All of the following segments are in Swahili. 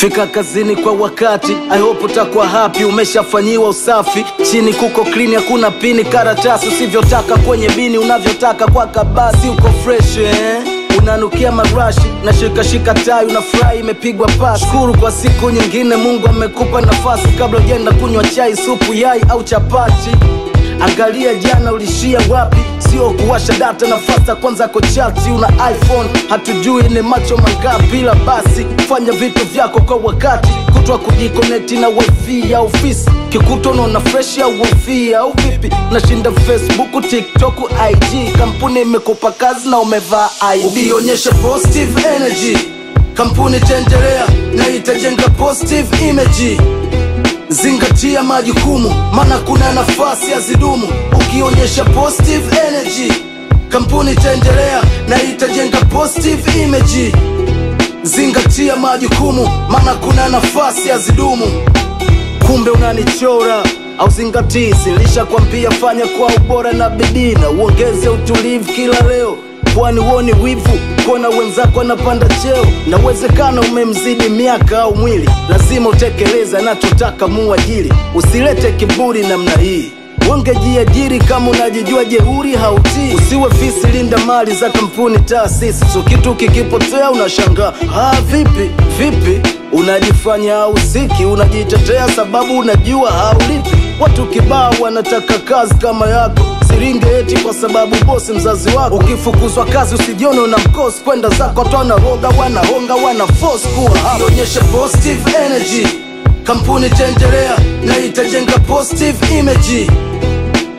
Fika kazini kwa wakati, I hope utakuwa happy. Umeshafanyiwa usafi, chini kuko clean, hakuna pini karatasi. Usivyotaka kwenye bini, unavyotaka kwa kabasi. Uko fresh unanukia marashi, na shika tai, unafurahi imepigwa pasi. Shukuru kwa siku nyingine, Mungu amekupa nafasi. Kabla ujenda kunywa chai, supu, yai au chapati, angalia jana ulishia wapi. Sio kuwasha data na fasta kwanza kochati. Una iPhone, hatujui ni macho mangapi. Ila basi, fanya vitu vyako kwa wakati. Kutwa kujiconnect na wifi ya ofisi, kikuto unaona fresh ya wifi au vipi. Nashinda Facebook, TikTok, IG. Kampuni imekupa kazi na umevaa ID. Ukionyesha positive energy, kampuni itaendelea na itajenga positive image. Zingatia majukumu, maana kuna nafasi ya zidumu. Ukionyesha positive energy, kampuni itaendelea na itajenga positive image. Zingatia majukumu, maana kuna nafasi ya zidumu. Kumbe unanichora au zingatii? Silisha kwambia fanya kwa ubora na bidii, na uongeze utulivu kila leo. Kwani uoni wivu kuona wenzako anapanda cheo? Na uwezekano umemzidi miaka au mwili, lazima utekeleza anachotaka muajiri. Usilete kiburi namna hii, ungejiajiri kama unajijua jeuri hautii. Usiwe fisi, linda mali za kampuni taasisi. So kitu kikipotea unashangaa, vipi? Unajifanya hausiki, unajitetea sababu unajua haulipi. Watu kibao wanataka kazi kama yako, siringe eti kwa sababu bosi mzazi wako. Ukifukuzwa kazi usijione una mkosi, kwenda zako. Watu wanaroga, wanahonga, wanaforce kuwa hapo. Ukionyesha positive energy, kampuni itaendelea na itajenga positive image.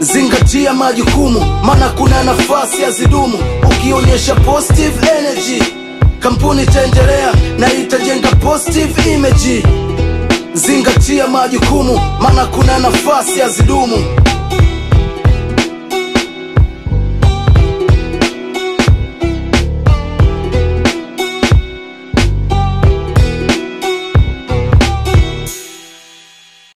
Zingatia majukumu, maana kuna nafasi ya zidumu. Ukionyesha positive energy, kampuni itaendelea na itajenga positive image. Zingatia majukumu, maana kuna nafasi ya zidumu.